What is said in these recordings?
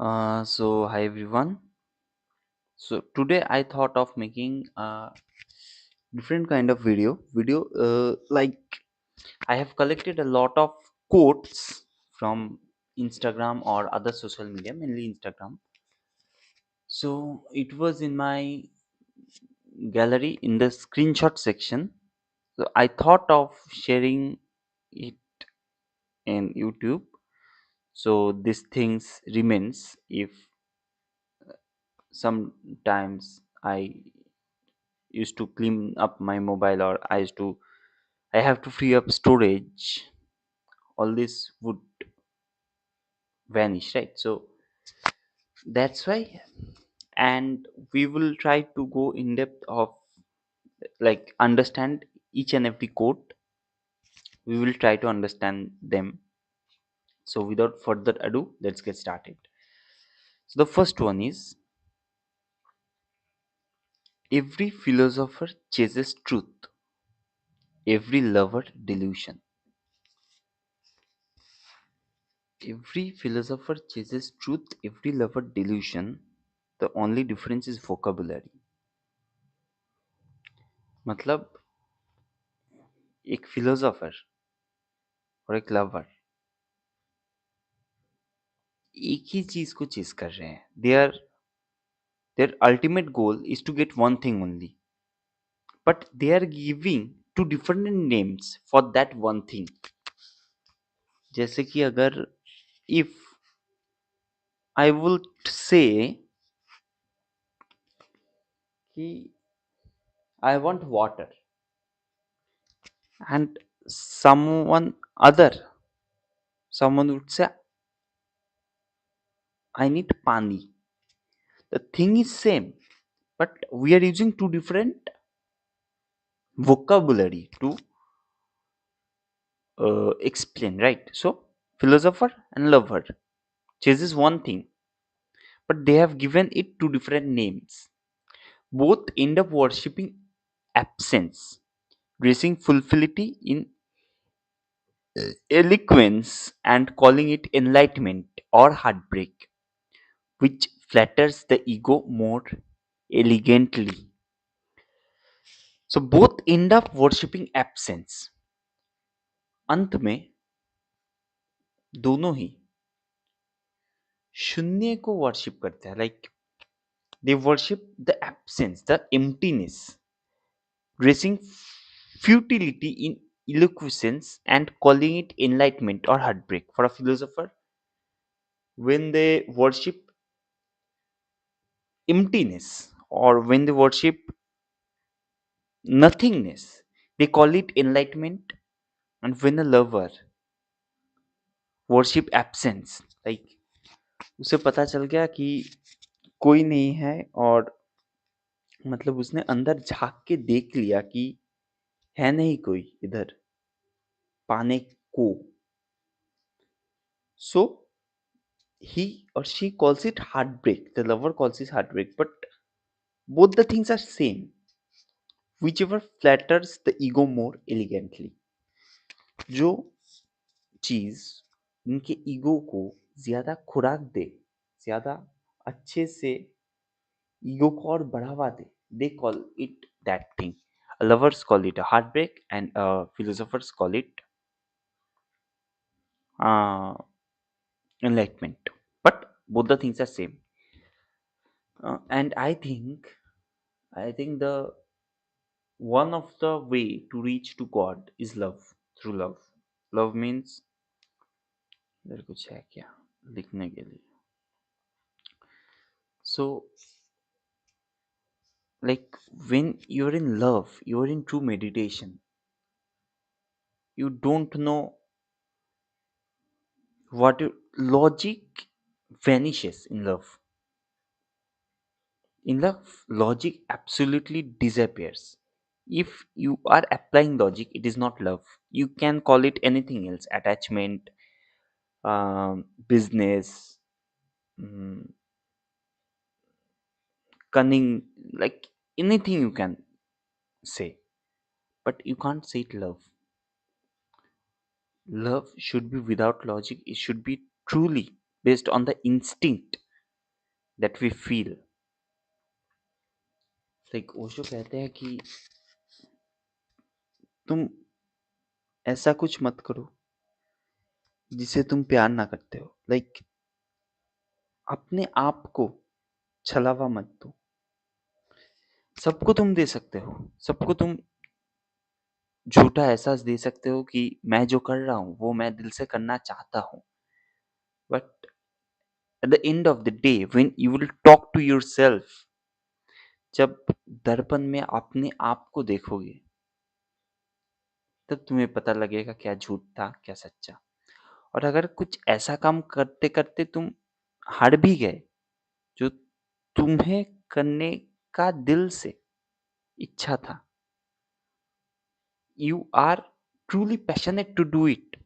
Hi everyone. So today I thought of making a different kind of like I have collected a lot of quotes from Instagram or other social media, mainly Instagram. So it was in my gallery in the screenshot section. So I thought of sharing it in YouTube. So these things remains if sometimes I used to clean up my mobile, or I have to free up storage, all this would vanish, right? So that's why. And we will try to go in depth of, like, understand each and every code. We will try to understand them. So without further ado, let's get started. So the first one is: every philosopher chases truth, every lover delusion. Every philosopher chases truth, every lover delusion. The only difference is vocabulary. मतलब एक philosopher और एक lover एक ही चीज को chess कर रहे हैं. Their ultimate goal is to get one thing only, but they are giving two different names for that one thing. जैसे कि अगर if I would say कि I want water, and other someone would say I need pani. The thing is same, but we are using two different vocabulary to explain, right? So philosopher and lover chases one thing, but they have given it two different names. Both end up worshipping absence, dressing fulfillity in eloquence, and calling it enlightenment or heartbreak, which flatters the ego more elegantly. So both end up worshipping absence. अंत में दोनों ही शून्य को worship करते हैं. Like they worship the absence, the emptiness, dressing futility in eloquence and calling it enlightenment or heartbreak. For a philosopher, when they worship emptiness or when they worship nothingness, they call it enlightenment. And when a lover worship absence, like उसे पता चल गया कि कोई नहीं है, और मतलब उसने अंदर झांक के देख लिया कि है नहीं कोई इधर पाने को. So he or she calls it heartbreak. The lover calls it heartbreak, but both the things are same. Whichever flatters the ego more elegantly. जो चीज उनके ईगो को ज्यादा खुराक दे, ज्यादा अच्छे से ईगो को और बढ़ावा दे, they call it that thing. Lovers call it a heartbreak, and philosophers call it uh, enlightenment. But both the things are same. And I think the one of the way to reach to God is love, through love. Love means इधर कुछ है क्या लिखने के लिए. So, like, when you're in love, you're in true meditation. You don't know what logic vanishes in love. In love, logic absolutely disappears. If you are applying logic, it is not love. You can call it anything else: attachment, business, mm, cunning, like anything you can say, but you can't say it love. Love should be without logic, it should be truly based on the instinct. that we feel. Like Osho कहते हैं कि तुम ऐसा कुछ मत करो जिसे तुम प्यार ना करते हो. लाइक अपने आप को छलावा मत दो. सबको तुम दे सकते हो, सबको तुम झूठा एहसास दे सकते हो कि मैं जो कर रहा हूँ वो मैं दिल से करना चाहता हूँ. But at the end of the day when you will talk to yourself, जब दर्पण में अपने आप को देखोगे, तब तुम्हें पता लगेगा क्या झूठ था क्या सच्चा. और अगर कुछ ऐसा काम करते करते तुम हार भी गए जो तुम्हें करने का दिल से इच्छा था, you are truly passionate to do it,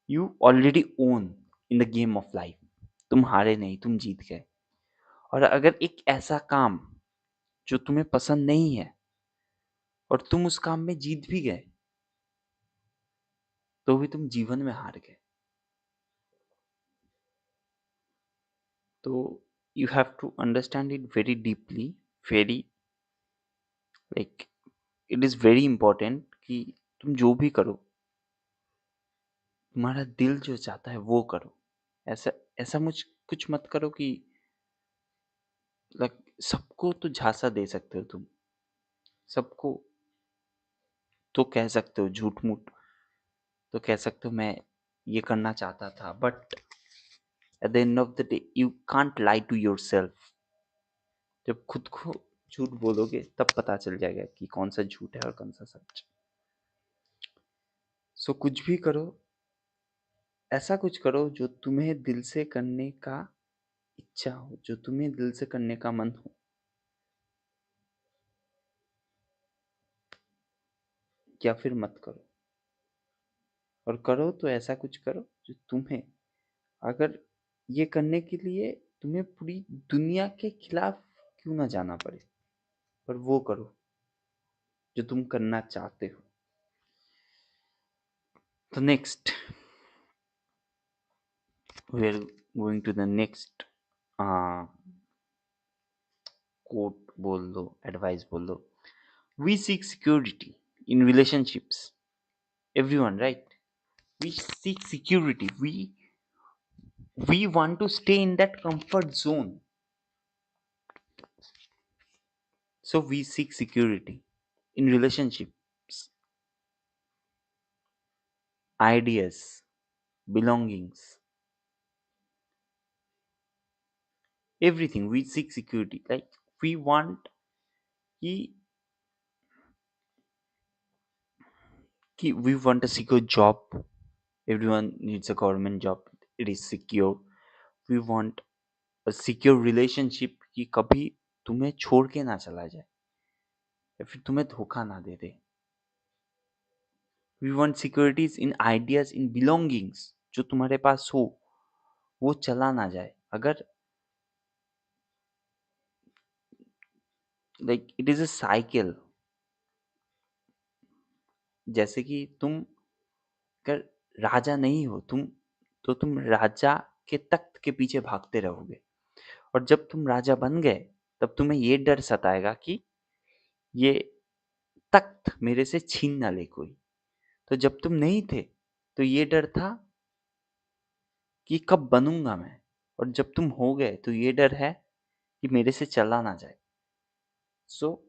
you already own in the game of life. तुम हारे नहीं, तुम जीत गए. और अगर एक ऐसा काम जो तुम्हें पसंद नहीं है और तुम उस काम में जीत भी गए, तो भी तुम जीवन में हार गए. तो you have to understand it very deeply, very like it is very important कि तुम जो भी करो, तुम्हारा दिल जो चाहता है वो करो. ऐसा ऐसा मुझ कुछ मत करो कि लाइक सबको तो झांसा दे सकते हो तुम, सबको तो कह सकते हो झूठ मूठ, तो कह सकते हो मैं ये करना चाहता था, but at the end of the day you can't lie to yourself. जब खुद को झूठ बोलोगे तब पता चल जाएगा कि कौन सा झूठ है और कौन सा सच. सो कुछ भी करो, ऐसा कुछ करो जो तुम्हें दिल से करने का इच्छा हो, जो तुम्हें दिल से करने का मन हो. या फिर मत करो. और करो तो ऐसा कुछ करो जो तुम्हें, अगर ये करने के लिए तुम्हें पूरी दुनिया के खिलाफ क्यों ना जाना पड़े, पर वो करो जो तुम करना चाहते हो. तो next we are going to the next quote बोल दो, एडवाइस बोल दो. We seek security in relationships, everyone, right? We seek security, we want to stay in that comfort zone. So we seek security in relationships, ideas, belongings, everything. We seek security. Like we want कि we want a secure job. Everyone needs a government job. It is secure. We want a secure relationship कि कभी तुम्हें छोड़ के ना चला जाए या फिर तुम्हें धोखा ना दे दे. We want securities in ideas, in belongings. जो तुम्हारे पास हो वो चला ना जाए. अगर like it is a cycle. जैसे कि तुम अगर राजा नहीं हो तुम, तो तुम राजा के तख्त के पीछे भागते रहोगे. और जब तुम राजा बन गए तब तुम्हें ये डर सताएगा कि ये तख्त मेरे से छीन ना ले कोई. तो जब तुम नहीं थे तो ये डर था कि कब बनूंगा मैं. और जब तुम हो गए तो ये डर है कि मेरे से चला ना जाए. सो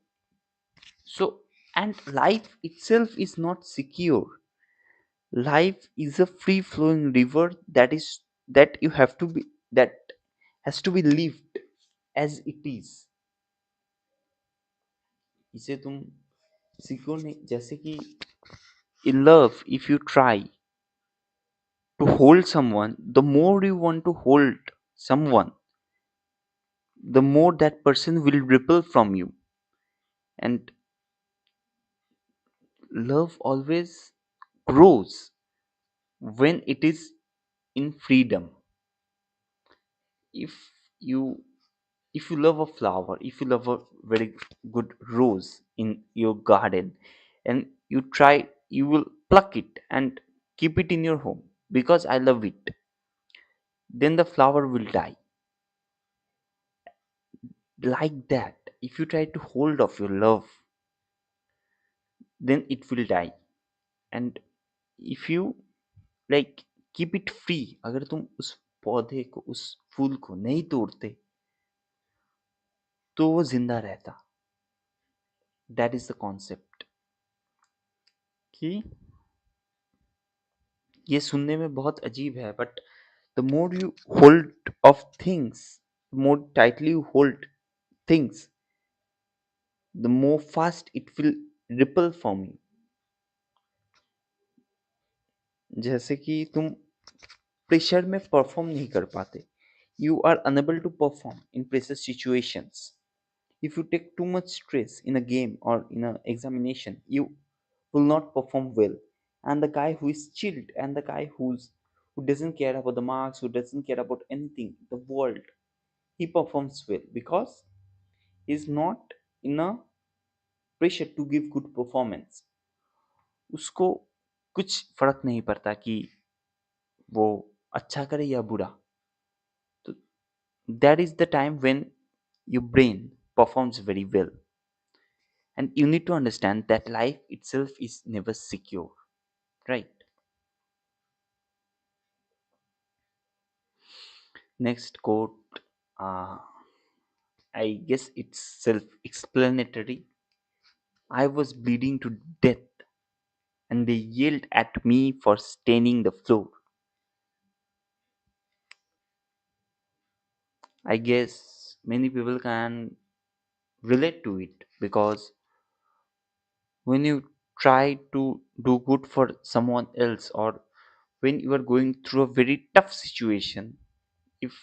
so and life itself is not secure. Life is a free flowing river that you have to be, that has to be lived as it is. इसे तुम सीखो नहीं. जैसे कि in love, if you try to hold someone, the more you want to hold someone, the more that person will repel from you. And love always grows when it is in freedom. if you if you love a flower, if you love a very good rose in your garden, and you try, you will pluck it and keep it in your home because I love it, then the flower will die. like that, if you try to hold of your love, then it will die. And if you like keep it free, अगर तुम उस पौधे को, उस फूल को नहीं तोड़ते, तो वो जिंदा रहता. That is the concept. कि ये सुनने में बहुत अजीब है, but the more you hold of things, more tightly you hold things, the more fast it will ripple from you. जैसे कि तुम प्रेशर में परफॉर्म नहीं कर पाते. You are unable to perform in pressure situations. If you take too much stress in a game or in an examination, you will not perform well. And the guy who is chilled, and the guy who doesn't care about the marks, who doesn't care about anything, the world, he performs well because he's not in a pressure to give good performance. उसको कुछ फर्क नहीं पड़ता कि वो अच्छा करे या बुरा. तो that is the time when your brain performs very well. And you need to understand that life itself is never secure, right? Next quote, uh, I guess it's self explanatory. I was bleeding to death, and they yelled at me for staining the floor. I guess many people can relate to it because when you try to do good for someone else, or when you are going through a very tough situation, if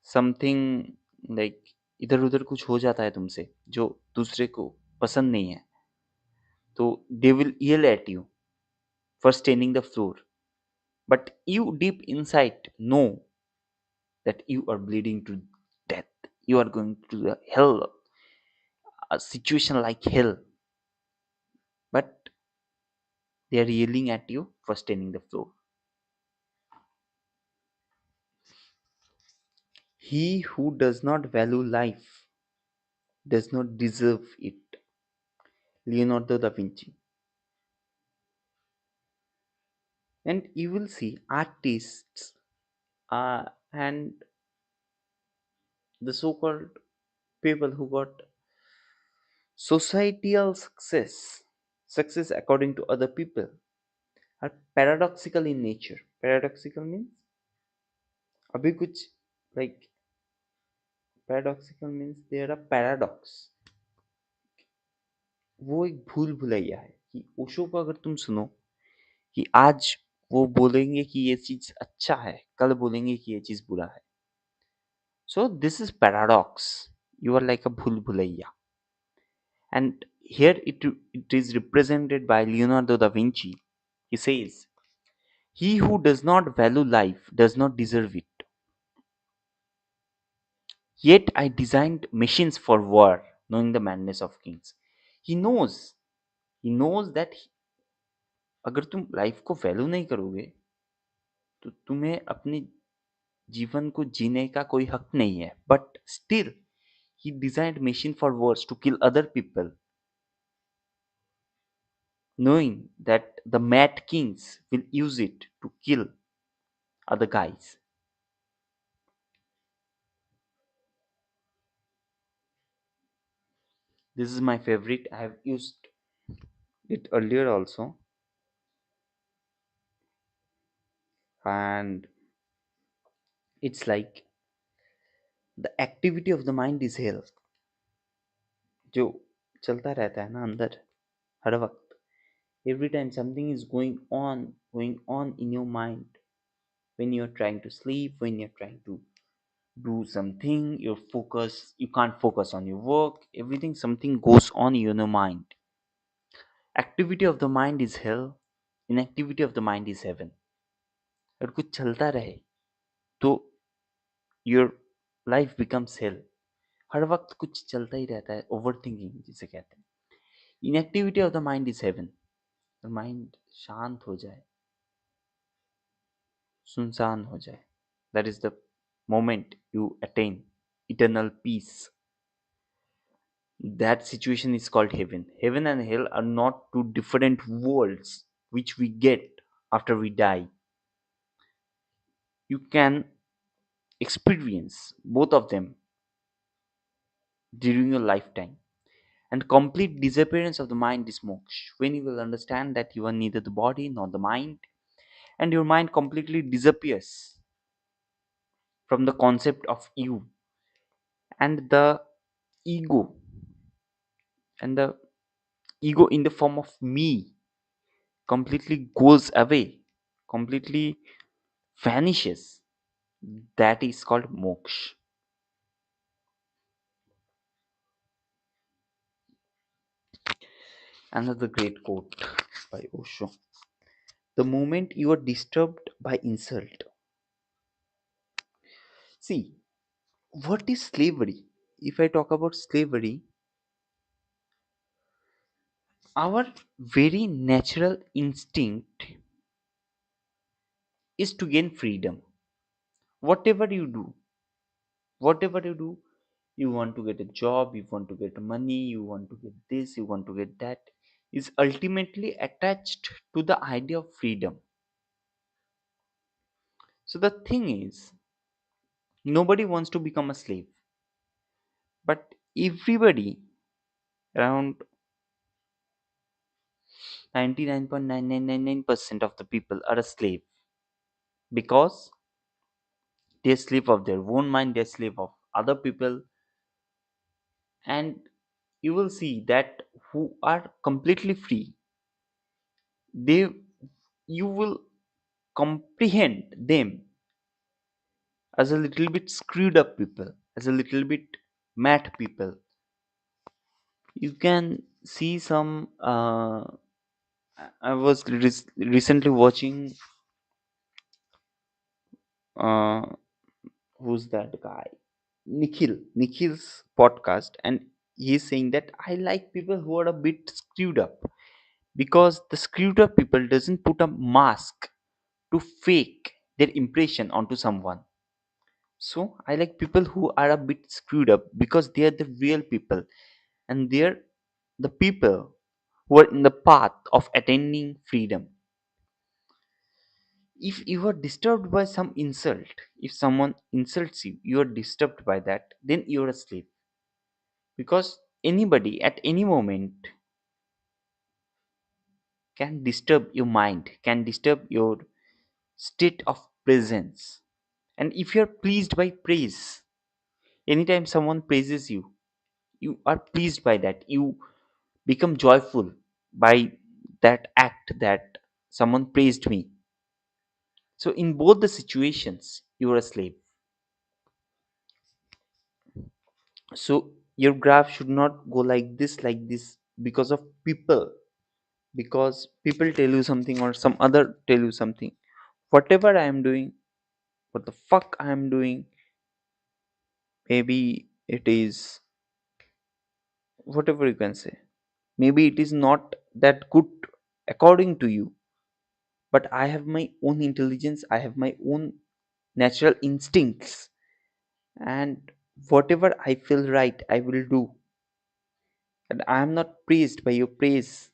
something like इधर उधर कुछ हो जाता है तुमसे जो दूसरे को पसंद नहीं है, तो they will yell at you for staining the floor, but you deep inside know that you are bleeding to death, you are going to the hell, a situation like hell, but they are yelling at you for staining the floor. He who does not value life does not deserve it. Leonardo da Vinci. And you will see artists, and the so-called people who got societal success according to other people, are paradoxical in nature. Paradoxical means अभी कुछ like paradoxical means there are paradox. वो एक भूल भुलैया है कि ओशो को अगर तुम सुनो कि आज वो बोलेंगे कि ये चीज अच्छा है, कल बोलेंगे कि ये चीज बुरा है. So this is paradox. You are like a bhul bhulaiya. And here it is represented by Leonardo da Vinci. He says, he who does not value life does not deserve it. Yet I designed machines for war, knowing the madness of kings. He knows, he knows that अगर तुम life को value नहीं करोगे, तो तुम्हें अपने जीवन को जीने का कोई हक नहीं है. But still he designed machine for wars to kill other people, knowing that the mad kings will use it to kill other guys. This is my favorite. I have used it earlier also. And it's like the activity of the mind is hell. जो चलता रहता है ना अंदर हर वक्त. Every time something is going on in your mind, when you're trying to sleep, when you're trying to do something, your focus, you can't focus on your work, everything, something goes on in your mind. Activity of the mind is hell, inactivity of the mind is heaven. अगर कुछ चलता रहे तो your life becomes hello. हर वक्त कुछ चलता ही रहता है, ओवर थिंकिंग जिसे कहते हैं. Inactivity of the mind is heaven. Mind शांत हो जाए, सुनसान हो जाए, that is the moment you attain eternal peace. That situation is called heaven. Heaven and hell are not two different worlds which we get after we die. You can experience both of them during your lifetime. And complete disappearance of the mind is moksha, when you will understand that you are neither the body nor the mind, and your mind completely disappears from the concept of you, and the ego, and the ego in the form of me completely goes away, completely vanishes. That is called moksha. Another great quote by Osho: the moment you are disturbed by insult. See, what is slavery? If I talk about slavery, our very natural instinct is to gain freedom. Whatever you do, whatever you do, you want to get a job, you want to get money, you want to get this, you want to get that, is ultimately attached to the idea of freedom. So the thing is, nobody wants to become a slave, but everybody, around 99.9999% of the people are a slave, because they're slave of their own mind, they're slave of other people. And you will see that who are completely free, they, you will comprehend them as a little bit screwed up people, as a little bit mad people. You can see some I was recently watching, uh, who's that guy, Nikhil's podcast, and he's saying that I like people who are a bit screwed up, because the screwed up people doesn't put a mask to fake their impression onto someone. So I like people who are a bit screwed up, because they are the real people, and they're the people who are in the path of attaining freedom. If you are disturbed by some insult, if someone insults you, you are disturbed by that, then you are a slave. Because anybody at any moment can disturb your mind, can disturb your state of presence. And if you are pleased by praise, anytime someone praises you, you are pleased by that, you become joyful by that act, that someone praised me. So in both the situations you are a slave. So your graph should not go like this, because of people, because people tell you something or some other tell you something. Whatever I am doing, what the fuck I am doing, maybe it is, whatever you can say, maybe it is not that good according to you, but I have my own intelligence, I have my own natural instincts, and whatever I feel right I will do, and I am not praised by your praise,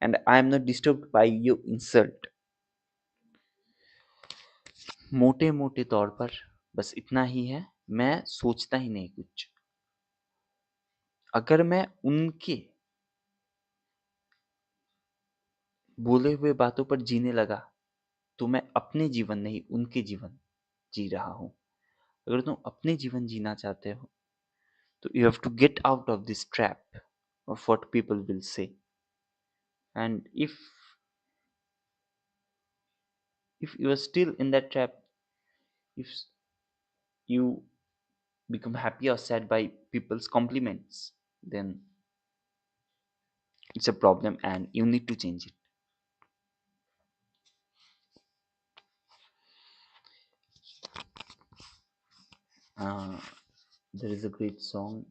and I am not disturbed by your insult. मोटे मोटे तौर पर बस इतना ही है। मैं सोचता ही नहीं कुछ। अगर मैं उनके बोले हुए बातों पर जीने लगा, तो मैं अपने जीवन नहीं उनके जीवन जी रहा हूँ। अगर तुम अपने जीवन जीना चाहते हो, तो you have to get out of this trap of what people will say. And if you are still in that trap, if you become happy or sad by people's compliments, then it's a problem and you need to change it. uh, there is a great song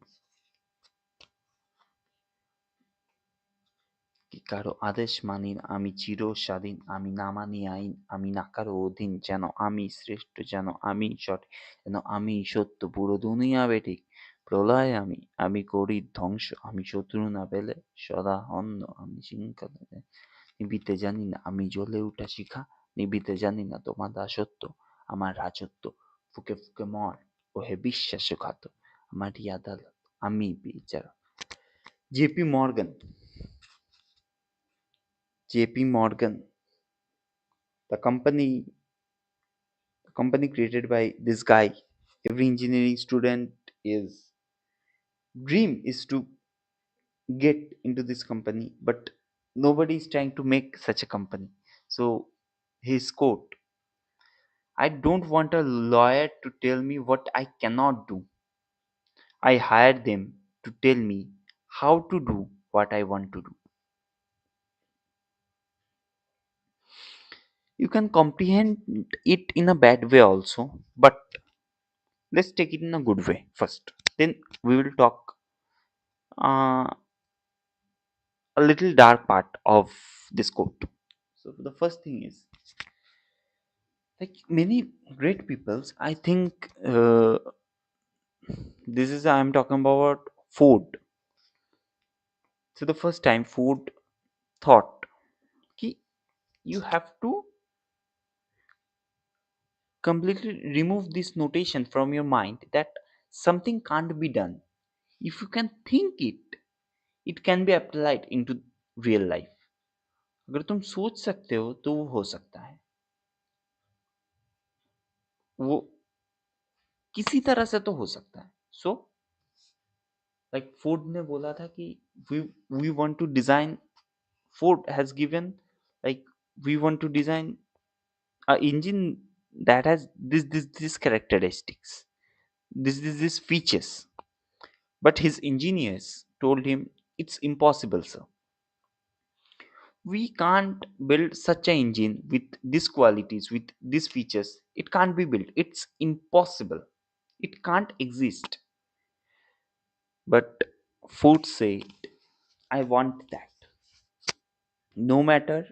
কি কারো আদেশ মানি না আমি চিরস্বাধীন, আমি না মানি আইন, আমি না কারো অধীন, যেন আমি শ্রেষ্ঠ, যেন আমি সঠিক, যেন আমি সত্য, পুরো দুনিয়া বেঠিক, প্রলয় আমি করি ধ্বংস, আমি শত্রু না পেলে সদা অন্য, আমি শৃঙ্খলা নিভিতে জানি না, আমি জ্বলে উঠা শিখা নিভিতে জানি না, তোমার দাসত্ব আমার রাজত্ব, ফুকে ফুকে মর ওহে বিশ্বাসঘাত, আমারই আদালত আমি বিচার। JP Morgan, JP Morgan, the company created by this guy. Every engineering student is dream is to get into this company, but nobody is trying to make such a company. So his quote: I don't want a lawyer to tell me what I cannot do. I hire them to tell me how to do what I want to do. You can comprehend it in a bad way also, but let's take it in a good way first. Then we will talk a little dark part of this quote. So the first thing is, like many great peoples, I think this is I'm talking about Ford. So the first time Ford thought कि you have to completely remove this notation from your mind that something can't be done. If you can think it, it can be applied into real life. अगर तुम सोच सकते हो तो वो हो सकता है, वो किसी तरह से तो हो सकता है. सो लाइक फोर्ड ने बोला था कि we we want to design, Ford has given like we want to design a engine that has this characteristics, this features, but his engineers told him it's impossible, sir. We can't build such an engine with these qualities, with these features. It can't be built, it's impossible, it can't exist. But Ford said, I want that. No matter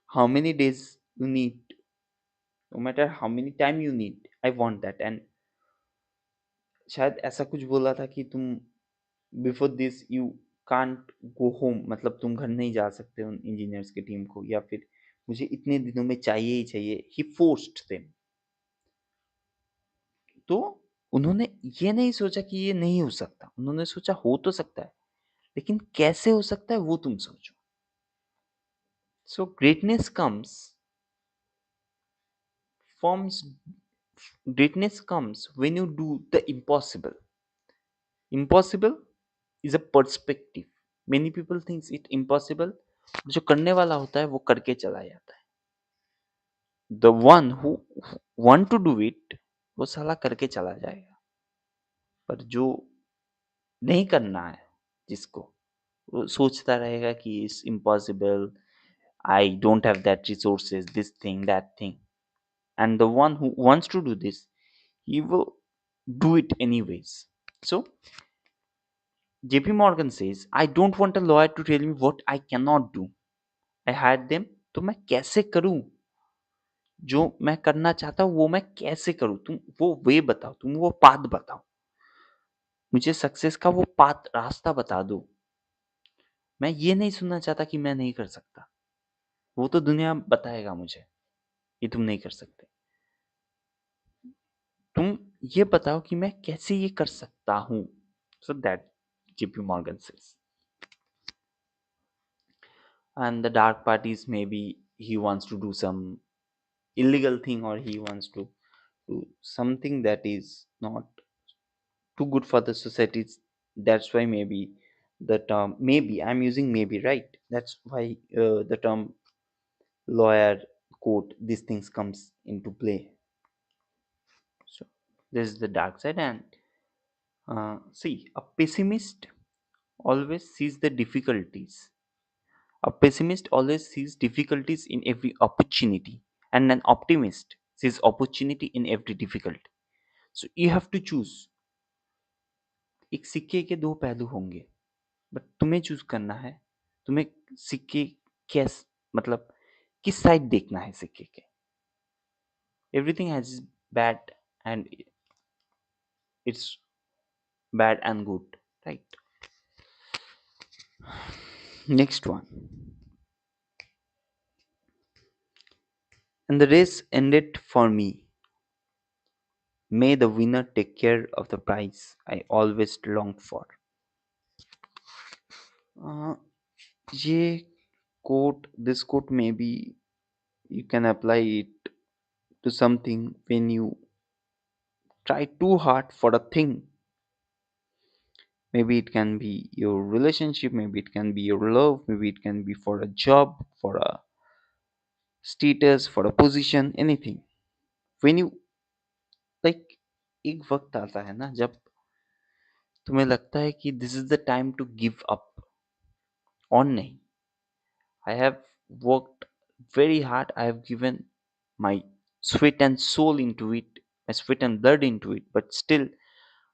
how many days you need, no matter how many time you need, I want that. And शायद ऐसा कुछ बोला था कि तुम before this you can't go home, मतलब तुम घर नहीं जा सकते उन इंजीनियर्स की टीम को, या फिर मुझे इतने दिनों में चाहिए ही चाहिए. ही फोर्स्ड देम. तो उन्होंने ये नहीं सोचा कि ये नहीं हो सकता, उन्होंने सोचा हो तो सकता है, लेकिन कैसे हो सकता है वो तुम सोचो. So greatness comes forms greatness comes when you do the impossible. Impossible is a perspective. Many people thinks it impossible. जो करने वाला होता है वो करके चला जाता है. The one who want to do it, वो साला करके चला जाएगा. पर जो नहीं करना है जिसको, वो सोचता रहेगा कि it's impossible, I don't have that resources, this thing, that thing. And the one who wants to do this, he will do it anyways. So JP Morgan says, I don't want a lawyer to tell me what I cannot do. I hired them. तो मैं कैसे करूं जो मैं करना चाहता हूं, वो मैं कैसे करूं. तुम वो वे बताओ, तुम वो पाथ बताओ, मुझे सक्सेस का वो पाथ रास्ता बता दो. मैं ये नहीं सुनना चाहता कि मैं नहीं कर सकता. वो तो दुनिया बताएगा मुझे कि तुम नहीं कर सकते. तुम ये बताओ कि मैं कैसे ये कर सकता हूं. So that JP Morgan says. And the dark part is maybe he wants to do some illegal thing, or he wants to do something that is not too good for the society. That's why maybe the term, maybe I'm using maybe, right? That's why the term lawyer quote these things comes into play. So this is the dark side. And see, a pessimist always sees the difficulties. A pessimist always sees difficulties in every opportunity, and an optimist sees opportunity in every difficulty. So you have to choose. एक सिक्के के दो पहलू होंगे, but तुम्हें choose करना है. तुम्हें सिक्के कैस मतलब किस साइड देखना है सिक्के के. Everything has bad and it's bad and good, right? Next one. And the race ended for me. May the winner take care of the prize I always longed for. Uh, ये quote, this quote, maybe you can apply it to something when you try too hard for a thing. Maybe it can be your relationship, maybe it can be your love, maybe it can be for a job, for a status, for a position, anything. When you like, एक वक्त आता है ना जब तुम्हें लगता है कि this is the time to give up, और नहीं. I have worked very hard. I have given my sweat and soul into it, my sweat and blood into it, but still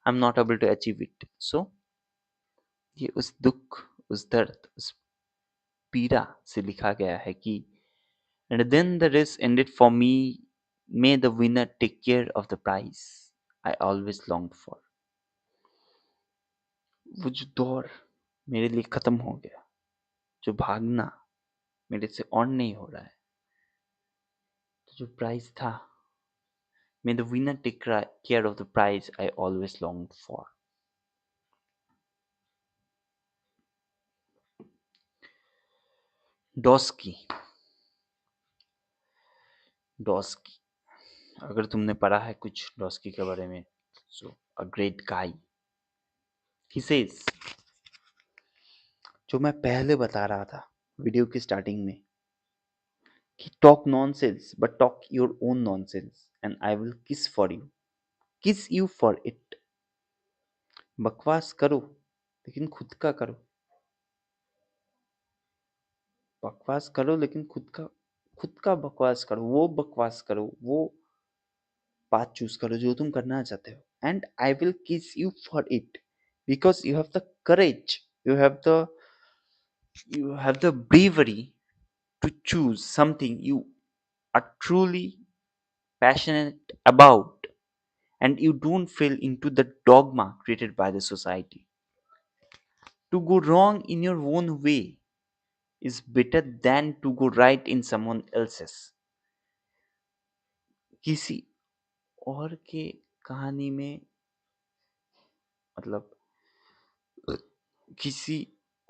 I'm not able to achieve it. So ये उस दुख, उस दर्द, उस पीड़ा से लिखा गया है कि and then the race ended for me. May the winner take care of the prize I always longed for. वो जो दौर मेरे लिए खत्म हो गया, जो भागना मेरे से ऑन नहीं हो रहा है, तो जो प्राइज था, may the winner take care of the prize I always longed for. डॉस्की. डॉस्की, अगर तुमने पढ़ा है कुछ डॉस्की के बारे में, सो a great guy. He says, जो मैं पहले बता रहा था वीडियो की स्टार्टिंग में, कि talk nonsense but talk your own nonsense and I will किस यू फॉर इट. बकवास करो लेकिन खुद का करो. बकवास करो लेकिन खुद का बकवास करो. वो बकवास करो, वो बात चूज करो जो तुम करना चाहते हो. एंड आई विल किस you for it because you have the courage, you have the bravery to choose something you are truly passionate about, and you don't fall into the dogma created by the society. To go wrong in your own way is better than to go right in someone else's. किसी और के कहानी में, मतलब किसी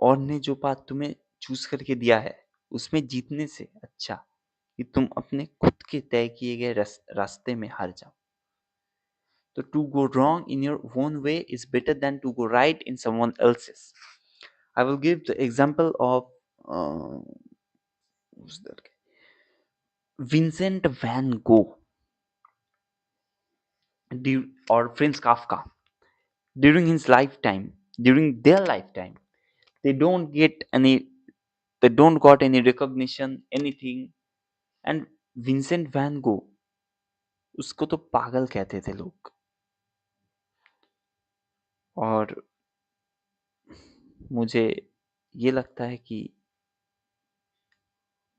और ने जो पाथ तुम्हें चूज करके दिया है, उसमें जीतने से अच्छा कि तुम अपने खुद के तय किए गए रास्ते में हार जाओ. तो to go wrong in your own way is better than to go right in someone else's. I will give the example of who's that guy? Vincent van Gogh or Franz Kafka. During his lifetime, during their lifetime, they don't get any, they don't got any recognition, anything. And Vincent van Gogh, उसको तो पागल कहते थे लोग. और मुझे ये लगता है कि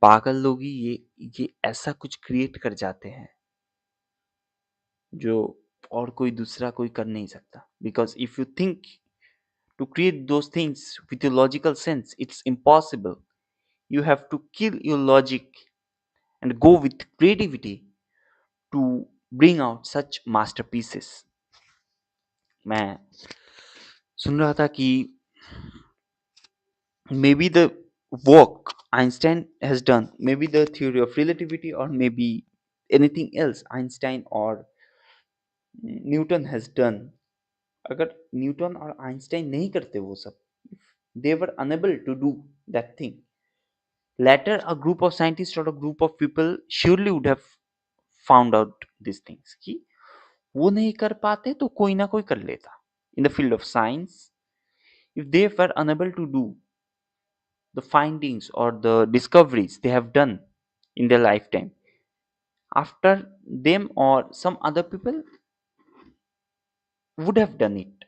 पागल लोग ही ये ऐसा कुछ क्रिएट कर जाते हैं जो और कोई दूसरा कोई कर नहीं सकता. Because if you think to create those things with your logical sense, it's impossible. You have to kill your logic and go with creativity to bring out such masterpieces. मैं सुन रहा था कि maybe the work Einstein has done, maybe the theory of relativity, or maybe anything else Einstein or Newton has done, अगर Newton और Einstein नहीं करते वो सब, they were unable to do that thing, later a group of scientists or a group of people surely would have found out these things कि वो नहीं कर पाते तो कोई ना कोई कर लेता. In the field of science, if they were unable to do the findings or the discoveries they have done in their lifetime, after them or some other people would have done it.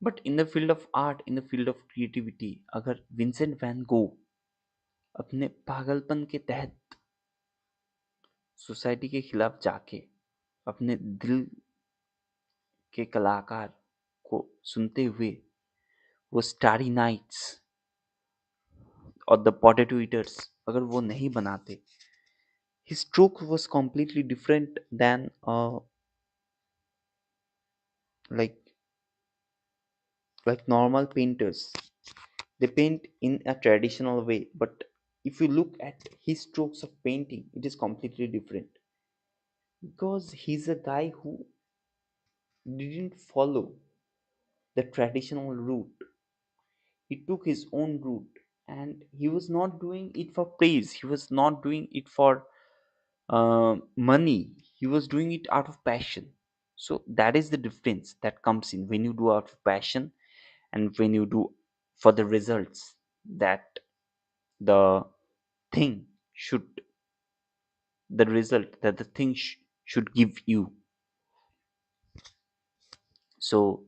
But in the field of art, in the field of creativity, अगर Vincent van गो अपने पागलपन के तहत society के खिलाफ जाके अपने दिल के कलाकार को सुनते हुए वो स्टारी नाइट्स और द पोटैटो ईटर्स अगर वो नहीं बनाते, his stroke was completely different than like normal painters. They paint in a traditional way, but if you look at his strokes of painting, it is completely different because he's a guy who didn't follow the traditional route. He took his own route, and he was not doing it for praise. He was not doing it for money. He was doing it out of passion. So that is the difference that comes in when you do out of passion and when you do for the results that the thing should the result that the thing should give you. So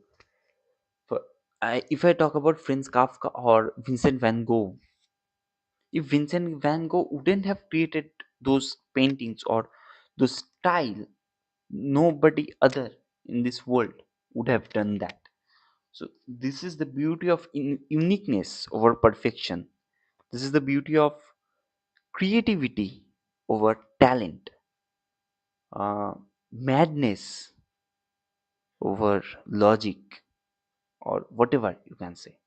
for, if I talk about Franz Kafka or Vincent van Gogh, if Vincent van Gogh wouldn't have created those paintings or those style, nobody other in this world would have done that. So this is the beauty of uniqueness over perfection. This is the beauty of creativity over talent, madness over logic, or whatever you can say.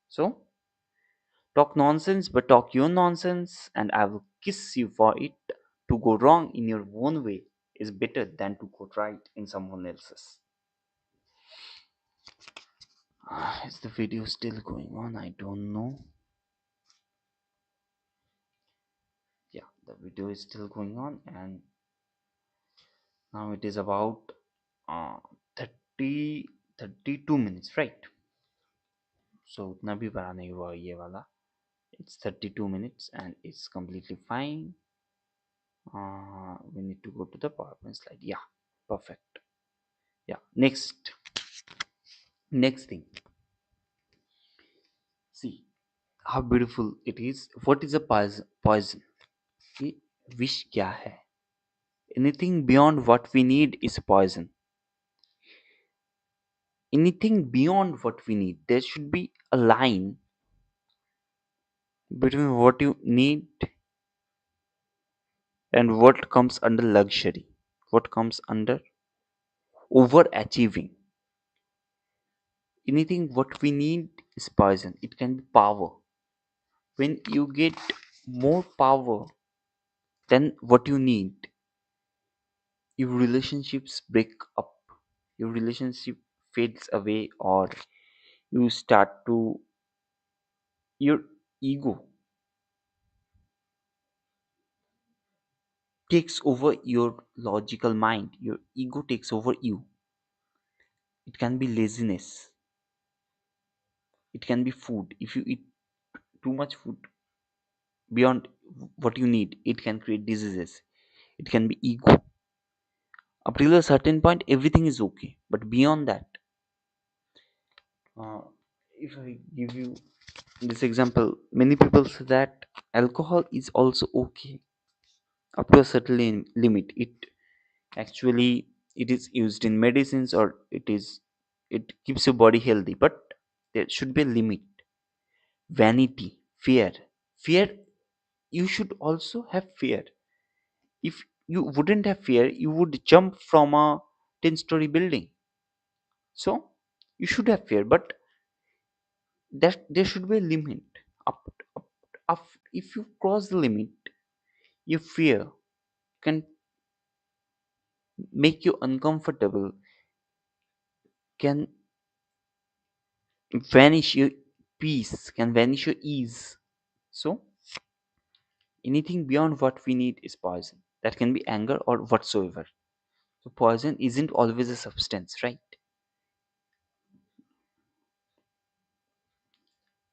So talk nonsense, but talk your nonsense, and I will kiss you for it. To go wrong in your own way is better than to go right in someone else's. Is the video still going on? I don't know. Yeah, the video is still going on, and now it is about uh, 30 32 minutes, right? So उतना भी बड़ा नहीं हुआ ये वाला. It's 32 minutes and it's completely fine. We need to go to the PowerPoint slide. Yeah, perfect. Yeah, next thing. See how beautiful it is. What is a poison? कि विष क्या है? Anything beyond what we need is poison. Anything beyond what we need, there should be a line between what you need and what comes under luxury, what comes under overachieving. Anything what we need is poison. It can be power. When you get more power than what you need, your relationships break up, your relationship fades away, or you start to your ego takes over your logical mind, your ego takes over you. It can be laziness, it can be food. If you eat too much food beyond what you need, it can create diseases. It can be ego. Up till a certain point everything is okay, but beyond that, uh, if I give you this example, many people say that alcohol is also okay up to a certain limit. It actually it is used in medicines, or it keeps your body healthy, but there should be a limit. Vanity, fear, you should also have fear. If you wouldn't have fear, you would jump from a 10-story building. So you should have fear, but that there should be a limit. Up, up. If you cross the limit, your fear can make you uncomfortable, can vanish your peace, can vanish your ease. So anything beyond what we need is poison. That can be anger or whatsoever. So poison isn't always a substance, right?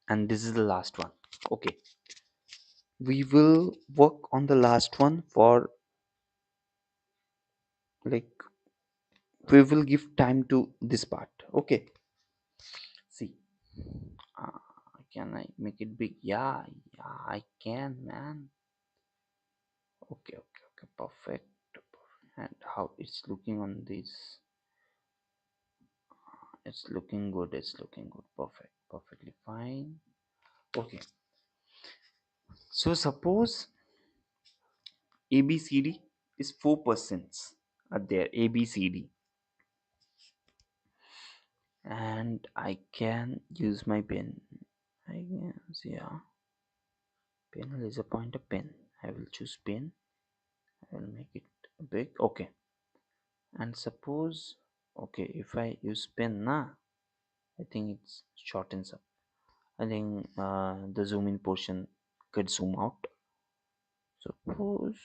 And this is the last one. Okay, we will work on the last one for like we will give time to this part. Okay, see, uh, can I make it big? Yeah, I can, man. Okay, perfect. And how it's looking on this. It's looking good. It's looking good. Perfect. Perfectly fine. Okay. So suppose ABCD is 4% are there. ABCD. And I can use my pen. I guess, yeah. Pen is a pointer pen. I will choose pen. I will make it big. Okay. And suppose, okay, if I use pen now, I think it's shortens up. I think the zoom in portion could zoom out. Suppose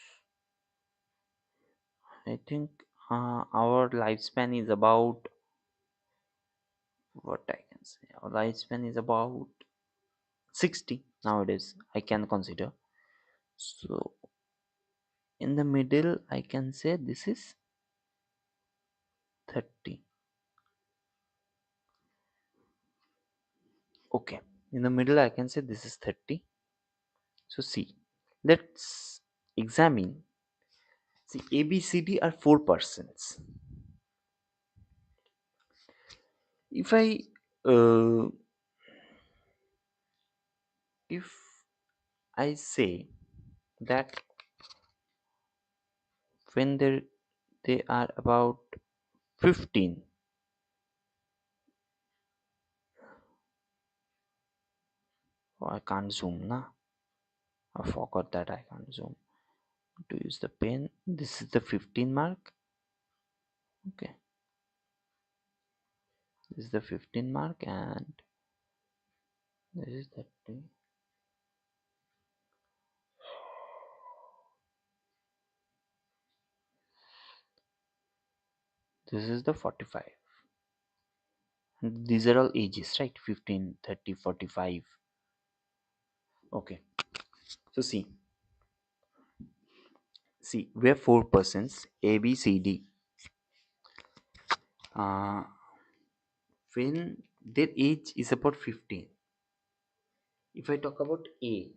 I think our lifespan is about, what I can say. Our lifespan is about 60 nowadays. I can consider. So in the middle, I can say this is 30. Okay. In the middle, I can say this is 30. So see, let's examine. See, ABCD are 4%. If I uh, if I say that when they are about 15, oh, I can't zoom na. I forgot that I can't zoom. To use the pen, this is the 15 mark. Okay, this is the 15 mark, and this is 30. This is the 45. And these are all ages, right? 15, 30, 45. Okay, so see, we have 4% A, B, C, D. When their age is about 15. If I talk about A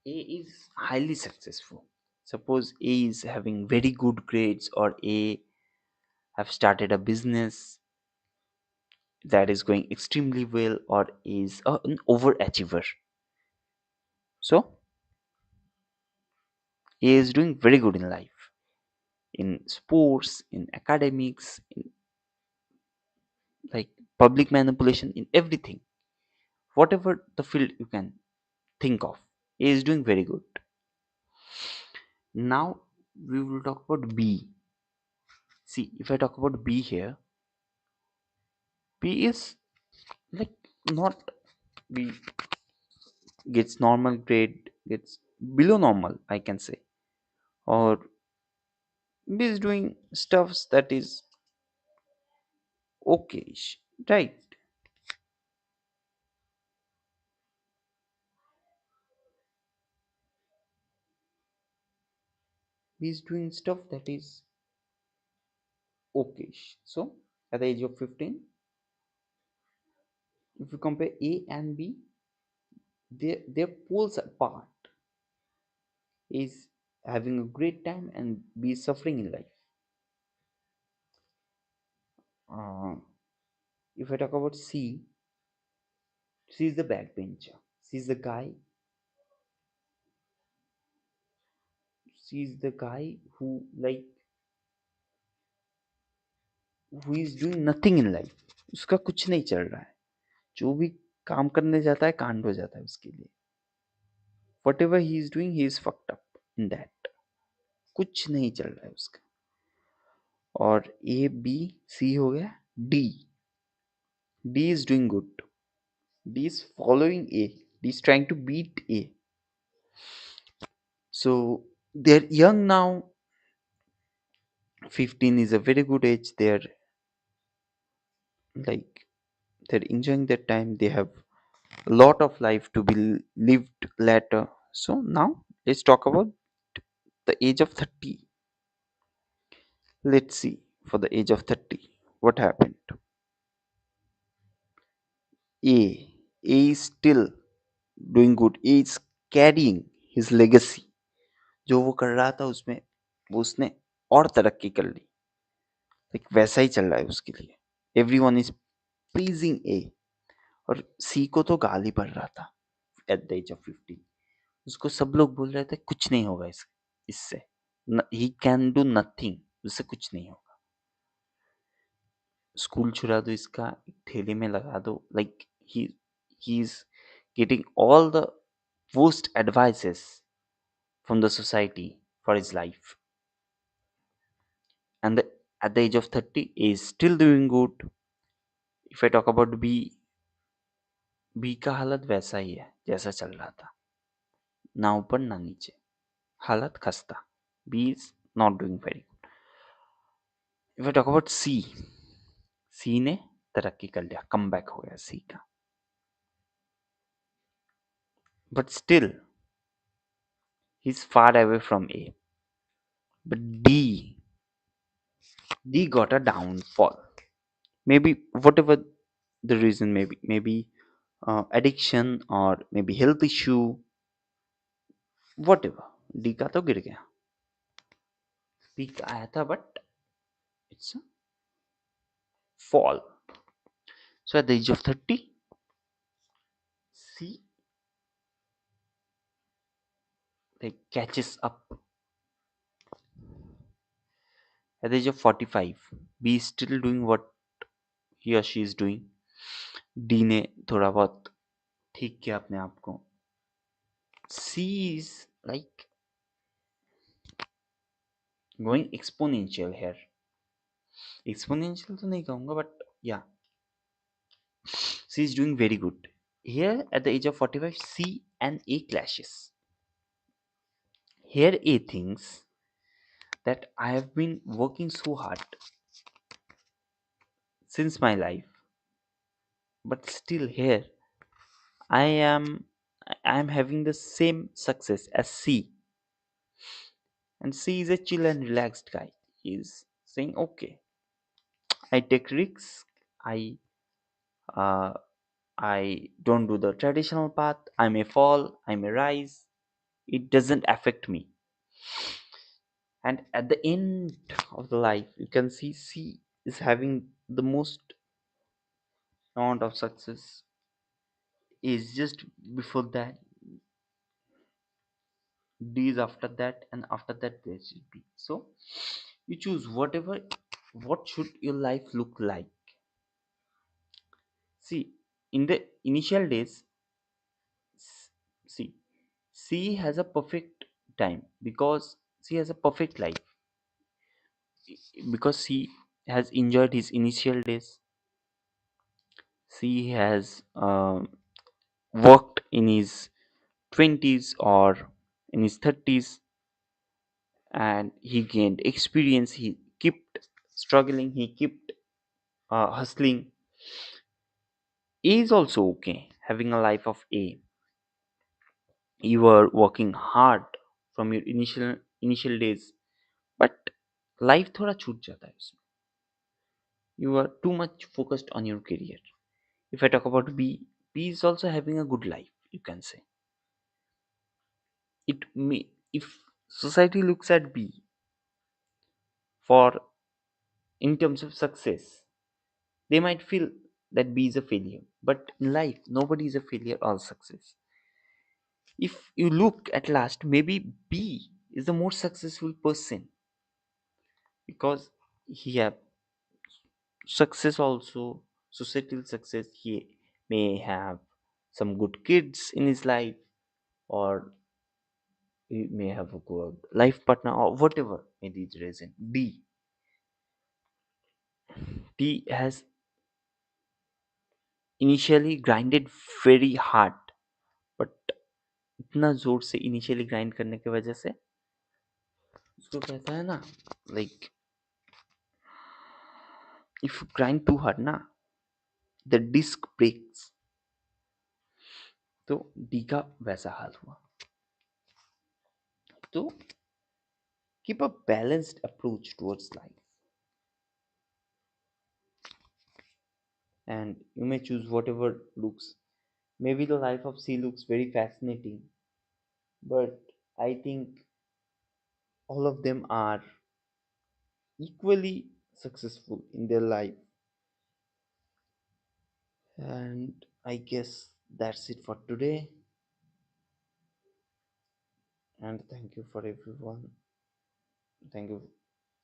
is highly successful. Suppose A is having very good grades, or A have started a business that is going extremely well, or is an overachiever. So A is doing very good in life, in sports, in academics, in like public manipulation, in everything. Whatever the field you can think of, A is doing very good. Now we will talk about B. See, if I talk about B here, B is like not, B gets normal grade, gets below normal, I can say, or B is doing stuffs that is okay, right? B is doing stuff that is okay. So at the age of 15, if you compare A and B, their poles apart. A is having a great time and B is suffering in life. Uh, if I talk about C, C is the backbencher. C is the guy. C is the guy who like who is doing nothing in life. उसका कुछ नहीं चल रहा है. जो भी काम करने जाता है कांड हो जाता है उसके लिए. Whatever he is doing, he is fucked up in that. कुछ नहीं चल रहा है उसका. और A B C हो गया. D is doing good. D is following A. D is trying to beat A. So they're young now. 15 is a very good age. Like they're enjoying their time. They have a lot of life to be lived later. So now let's talk about the age of 30. Let's see, for the age of 30 what happened. A is still doing good. A is carrying his legacy. जो वो कर रहा था उसमें वो उसने और तरक्की कर ली. लाइक वैसा ही चल रहा है उसके लिए. एवरीवन इज प्लीजिंग ए. और सी को तो गाली पड़ रहा था एट द एज ऑफ 15. उसको सब लोग बोल रहे थे कुछ नहीं होगा इससे. He can do nothing. उससे कुछ नहीं होगा. स्कूल छुड़ा दो इसका, एक ठेले में लगा दो. Like he is getting all the worst advices from the society for his life. And at the age of 30 he is still doing good. If I talk about B का हालत वैसा ही है जैसा चल रहा था. ना ऊपर ना नीचे. हालत खस्ता. B is not doing very good. If I talk about C, C ने तरक्की कर लिया. कम बैक हो गया सी का. But still he is far away from A. But D got a downfall. Maybe whatever the reason, maybe addiction or maybe health issue, whatever. D का तो गिर गया. पीक आया था but it's a fall. So at the age of 30, C like catches up. At the age of 45, B is still doing what he or she is doing. D ने थोड़ा बहुत ठीक किया अपने आप को. C is like going exponential here. Exponential तो नहीं कहूँगा but yeah, C is doing very good. Here at the age of 45, C and A clashes. Here A thinks that I have been working so hard since my life, but still here I am having the same success as C. And C is a chill and relaxed guy. He's saying, okay, I take risks. Uh, I don't do the traditional path. I may fall. I may rise. It doesn't affect me. And at the end of the life, you can see C is having the most amount of success. Is just before that. D is after that, and after that there should be. So you choose whatever. What should your life look like? See, in the initial days, see, C has a perfect time because C has a perfect life because he has enjoyed his initial days. C has worked in his 20s or in his 30s, and he gained experience. He kept struggling. He kept hustling. A is also okay having a life of A. You are working hard from your initial days, but life थोड़ा छूट जाता है उसमें. You are too much focused on your career. If I talk about B, B is also having a good life. You can say it may. If society looks at B for in terms of success, they might feel that B is a failure. But in life, nobody is a failure or success. If you look at last, maybe B is the more successful person because he have success also, societal success. He may have some good kids in his life, or he may have a good life partner, or whatever may be the reason. D has initially grinded very hard, but इतना जोर से initially grind करने की वजह से उसको कहता है ना, like if you grind too hard ना, द डिस्क ब्रेक्स. तो डी का वैसा हाल हुआ. तो keep a balanced approach towards life, and you may choose whatever looks. Maybe the life of C looks very fascinating, but I think all of them are equally successful in their life. And I guess that's it for today. And thank you for everyone. Thank you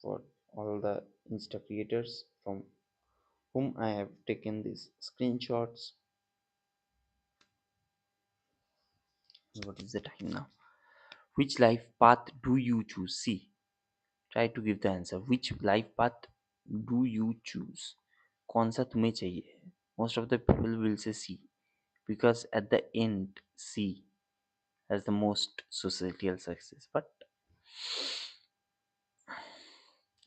for all the Insta creators from whom I have taken these screenshots. What is the time now? Which life path do you choose? See, try to give the answer. Which life path do you choose? कौन सा तुम्हें चाहिए? Most of the people will say C, because at the end C has the most societal success. But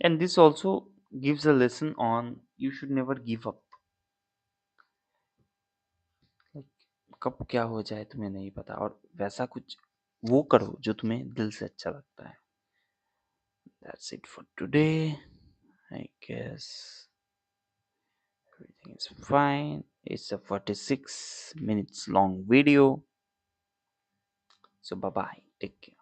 and this also gives a lesson on you should never give up. Like कब क्या हो जाए तुम्हें नहीं पता, और वैसा कुछ वो करो जो तुम्हें दिल से अच्छा लगता है. That's it for today. I guess everything is fine. It's a 46 minutes long video. So bye bye. Take care.